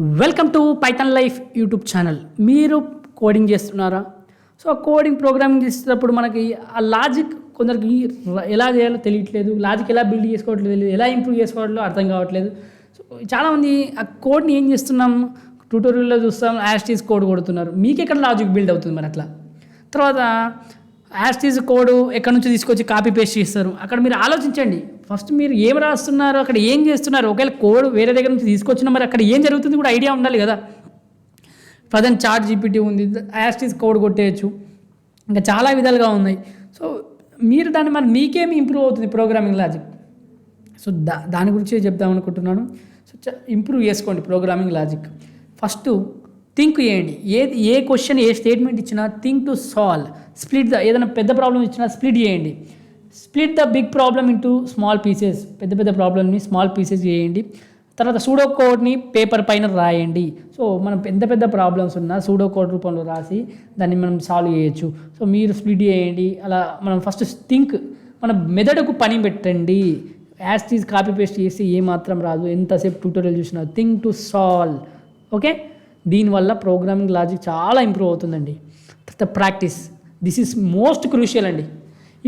Welcome to Python life YouTube channel. మీరు coding చేస్తున్నారా? So coding programming చేసేటప్పుడు మనకి ఆ లాజిక్ కొందరికి ఎలా చేయాలో తెలియట్లేదు, లాజిక్ ఎలా బిల్డ్ చేసుకోవట్లేదు తెలియదు, ఎలా ఇంప్రూవ్ చేసుకోవాలో అర్థం కావట్లేదు. సో చాలామంది ఆ కోడ్ని ఏం చేస్తున్నాం, ట్యూటోరియల్లో చూస్తాం, యాస్టీస్ కోడ్ కొడుతున్నారు. మీకు ఎక్కడ లాజిక్ బిల్డ్ అవుతుంది మరి అట్లా? తర్వాత యాస్టీస్ కోడ్ ఎక్కడి నుంచి తీసుకొచ్చి కాపీ పేస్ట్ చేస్తారు. అక్కడ మీరు ఆలోచించండి, ఫస్ట్ మీరు ఏం రాస్తున్నారు, అక్కడ ఏం చేస్తున్నారు. ఒకవేళ కోడ్ వేరే దగ్గర నుంచి తీసుకొచ్చినా మరి అక్కడ ఏం జరుగుతుంది కూడా ఐడియా ఉండాలి కదా. ప్రజెంట్ చాట్ జీపీటీ ఉంది, యాస్టీస్ కోడ్ కొట్టేయచ్చు, ఇంకా చాలా విధాలుగా ఉన్నాయి. సో మీరు దాన్ని మరి మీకేమి ఇంప్రూవ్ అవుతుంది ప్రోగ్రామింగ్ లాజిక్. సో దాని గురించి చెప్దాం అనుకుంటున్నాను. సో ఇంప్రూవ్ చేసుకోండి ప్రోగ్రామింగ్ లాజిక్. ఫస్ట్ థింక్ చేయండి, ఏ క్వశ్చన్ ఏ స్టేట్మెంట్ ఇచ్చినా థింక్ టు సాల్వ్. స్ప్లిట్ ఏదైనా పెద్ద ప్రాబ్లం ఇచ్చినా స్ప్లిట్ చేయండి. Split the big problem into small pieces. పెద్ద ప్రాబ్లమ్ని స్మాల్ పీసెస్ చేయండి. తర్వాత సూడో కోడ్ని పేపర్ పైన రాయండి. సో మనం పెద్ద ప్రాబ్లమ్స్ ఉన్నా సూడో కోడ్ రూపంలో రాసి దాన్ని మనం సాల్వ్ చేయొచ్చు. సో మీరు స్ప్లిట్ చేయండి. అలా మనం ఫస్ట్ థింక్, మన మెదడుకు పని పెట్టండి. యాస్టీస్ కాపీ పేస్ట్ చేసి ఏమాత్రం రాదు, ఎంతసేపు ట్యూటోరియల్ చూసినా. Think to solve. ఓకే, దీనివల్ల ప్రోగ్రామింగ్ లాజిక్ చాలా ఇంప్రూవ్ అవుతుందండి. తర్వాత practice, this is most crucial అండి.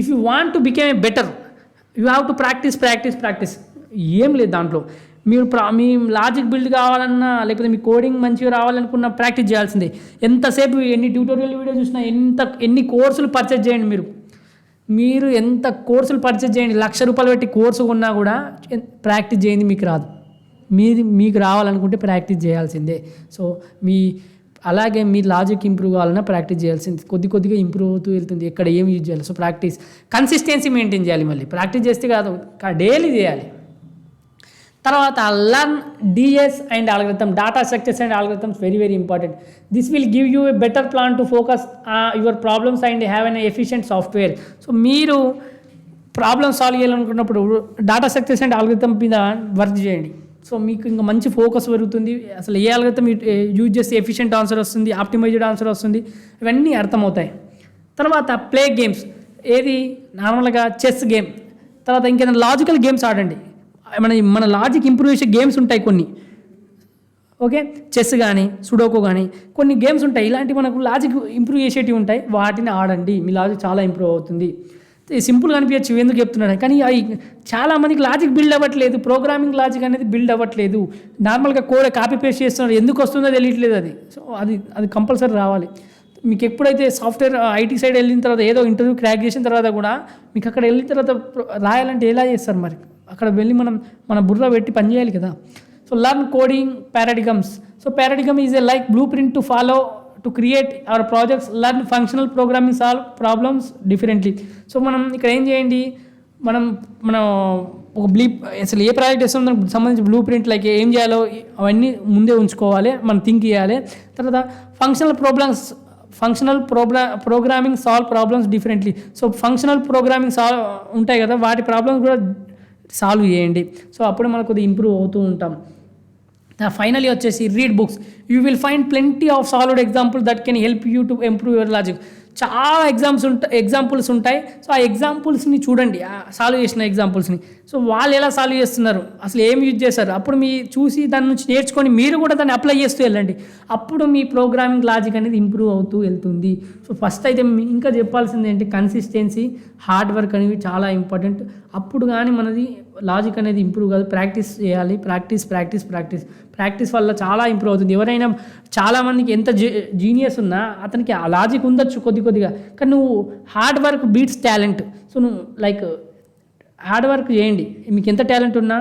If you want to become a better, you have to practise. ఏం లేదు దాంట్లో. మీరు మీ లాజిక్ బిల్డ్ కావాలన్నా లేకపోతే మీ కోడింగ్ మంచిగా రావాలనుకున్న ప్రాక్టీస్ చేయాల్సిందే. ఎంతసేపు ఎన్ని ట్యూటోరియల్ వీడియో చూసినా, ఎన్ని కోర్సులు పర్చేజ్ చేయండి. మీరు ఎంత కోర్సులు పర్చేజ్ చేయండి, ₹1,00,000 పెట్టి కోర్సు కొన్నా కూడా ప్రాక్టీస్ చేయండి మీకు రాదు. మీకు రావాలనుకుంటే ప్రాక్టీస్ చేయాల్సిందే. సో అలాగే మీ లాజిక్ ఇంప్రూవ్ కావాలన్నా ప్రాక్టీస్ చేయాల్సింది. కొద్దిగా ఇంప్రూవ్ అవుతూ వెళ్తుంది. ఎక్కడ ఏం యూజ్ చేయాలి. సో ప్రాక్టీస్, కన్సిస్టెన్సీ మెయింటైన్ చేయాలి. మళ్ళీ ప్రాక్టీస్ చేస్తే కాదు, డైలీ చేయాలి. తర్వాత learn DS and algorithm, data structures and algorithms very important. This will give you a better plan to focus your problems and have an efficient software. So మీరు problem solve చేయాలనుకున్నప్పుడు data structures and algorithm మీద work చేయండి. So మీకు ఇంకా మంచి focus పెరుగుతుంది. అసలు ఏ ఆల్గరిథమ్ యూజ్ చేస్తే ఎఫిషియెంట్ ఆన్సర్ వస్తుంది, ఆప్టిమైజ్డ్ ఆన్సర్ వస్తుంది, ఇవన్నీ అర్థమవుతాయి. తర్వాత ప్లే గేమ్స్, ఏది నార్మల్గా చెస్ గేమ్. తర్వాత ఇంకేదైనా లాజికల్ గేమ్స్ ఆడండి. మన లాజిక్ ఇంప్రూవ్ చేసే గేమ్స్ ఉంటాయి కొన్ని. ఓకే, చెస్ కానీ సుడోకో కానీ కొన్ని గేమ్స్ ఉంటాయి, ఇలాంటి మనకు లాజిక్ ఇంప్రూవ్ చేసేటివి ఉంటాయి. వాటిని ఆడండి, మీ లాజిక్ చాలా ఇంప్రూవ్ అవుతుంది. సింపుల్గా అనిపించచ్చు ఎందుకు చెప్తున్నాను, కానీ అవి చాలామందికి లాజిక్ బిల్డ్ అవ్వట్లేదు. ప్రోగ్రామింగ్ లాజిక్ అనేది బిల్డ్ అవ్వట్లేదు. నార్మల్గా కోడ్ కాపీ పేస్ట్ చేస్తున్నారు, ఎందుకు వస్తుందో తెలియట్లేదు అది. సో అది కంపల్సరీ రావాలి. మీకు ఎప్పుడైతే సాఫ్ట్వేర్ ఐటీ సైడ్ వెళ్ళిన తర్వాత, ఏదో ఇంటర్వ్యూ క్రాక్ చేసిన తర్వాత కూడా మీకు అక్కడ వెళ్ళిన తర్వాత రాయాలంటే ఎలా చేస్తారు మరి? అక్కడ వెళ్ళి మన బుర్ర పెట్టి పని చేయాలి కదా. So learn coding paradigms. So paradigm is a like blueprint to follow to create our projects. Learn functional programming, solve problems differently. So మనం ఇక్కడ ఏం చేయండి, మనం ఒక అసలు ఏ ప్రాజెక్ట్ చేస్తామో దానికి సంబంధించి బ్లూ ప్రింట్ లైక్ ఏం చేయాలో అవన్నీ ముందే ఉంచుకోవాలి, మనం థింక్ చేయాలి. తర్వాత functional programming solve problems differently. So functional programming solve ఉంటాయి కదా, వాటి ప్రాబ్లమ్స్ కూడా సాల్వ్ చేయండి. సో అప్పుడు మనకు కొద్దిగా ఇంప్రూవ్ అవుతూ ఉంటాం. ఫైనలీ వచ్చేసి read books. You will find plenty of solved example that can help you to improve your logic. చాలా ఎగ్జాంపుల్స్ ఉంటాయి. సో ఆ ఎగ్జాంపుల్స్ని చూడండి, సాల్వ్ చేసిన ఎగ్జాంపుల్స్ని. సో వాళ్ళు ఎలా సాల్వ్ చేస్తున్నారు, అసలు ఏం యూజ్ చేస్తారు, అప్పుడు చూసి దాని నుంచి నేర్చుకొని మీరు కూడా దాన్ని అప్లై చేస్తూ వెళ్ళండి. అప్పుడు మీ ప్రోగ్రామింగ్ లాజిక్ అనేది ఇంప్రూవ్ అవుతూ వెళ్తుంది. సో ఫస్ట్ అయితే ఇంకా చెప్పాల్సింది ఏంటి, కన్సిస్టెన్సీ, హార్డ్ వర్క్ అనేవి చాలా ఇంపార్టెంట్. అప్పుడు కానీ మనది లాజిక్ అనేది ఇంప్రూవ్ కాదు. ప్రాక్టీస్ చేయాలి, ప్రాక్టీస్ వల్ల చాలా ఇంప్రూవ్ అవుతుంది. ఎవరైనా చాలామందికి ఎంత జీనియస్ ఉన్నా అతనికి ఆ లాజిక్ ఉండొచ్చు కొద్దిగా, కానీ నువ్వు hard work beats talent. So నువ్వు లైక్ హార్డ్ వర్క్ చేయండి. మీకు ఎంత టాలెంట్ ఉన్నా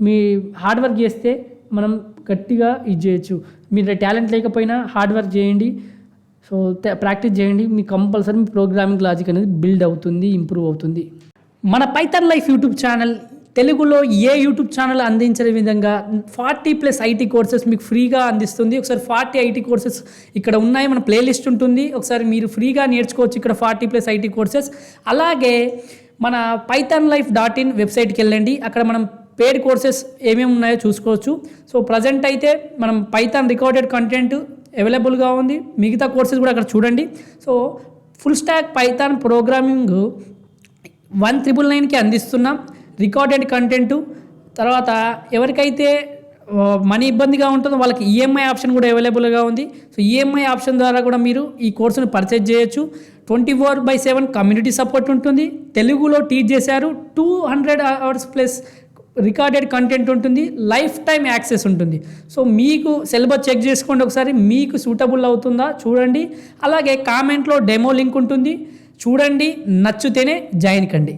మీ హార్డ్ వర్క్ చేస్తే మనం గట్టిగా ఇది చేయొచ్చు. మీరు టాలెంట్ లేకపోయినా హార్డ్ వర్క్ చేయండి. సో ప్రాక్టీస్ చేయండి, మీకు కంపల్సరీ మీ ప్రోగ్రామింగ్ లాజిక్ అనేది బిల్డ్ అవుతుంది, ఇంప్రూవ్ అవుతుంది. మన పైథాన్ లైఫ్ యూట్యూబ్ ఛానల్ తెలుగులో ఏ యూట్యూబ్ ఛానల్ అందించే విధంగా 40+ ఐటీ కోర్సెస్ మీకు ఫ్రీగా అందిస్తుంది. ఒకసారి 40 ఐటీ కోర్సెస్ ఇక్కడ ఉన్నాయి, మన ప్లేలిస్ట్ ఉంటుంది, ఒకసారి మీరు ఫ్రీగా నేర్చుకోవచ్చు ఇక్కడ 40+ ఐటీ కోర్సెస్. అలాగే మన pythonlife.in వెబ్సైట్కి వెళ్ళండి, అక్కడ మనం పేడ్ కోర్సెస్ ఏమేమి ఉన్నాయో చూసుకోవచ్చు. సో ప్రజెంట్ అయితే మనం పైథాన్ రికార్డెడ్ కంటెంట్ అవైలబుల్గా ఉంది, మిగతా కోర్సెస్ కూడా అక్కడ చూడండి. So full stack Python programming 1999కి అందిస్తున్నాం, రికార్డెడ్ కంటెంట్. తర్వాత ఎవరికైతే మనీ ఇబ్బందిగా ఉంటుందో వాళ్ళకి ఈఎంఐ ఆప్షన్ కూడా అవైలబుల్గా ఉంది. సో ఈఎంఐ ఆప్షన్ ద్వారా కూడా మీరు ఈ కోర్సును పర్చేజ్ చేయొచ్చు. 24/7 కమ్యూనిటీ సపోర్ట్ ఉంటుంది. తెలుగులో టీచ్ చేశారు. 200 అవర్స్ ప్లస్ రికార్డెడ్ కంటెంట్ ఉంటుంది. లైఫ్ టైం యాక్సెస్ ఉంటుంది. సో మీకు సిలబస్ చెక్ చేసుకోండి ఒకసారి, మీకు సూటబుల్ అవుతుందా చూడండి. అలాగే కామెంట్లో డెమో లింక్ ఉంటుంది, చూడండి, నచ్చితేనే జాయిన్ కండి.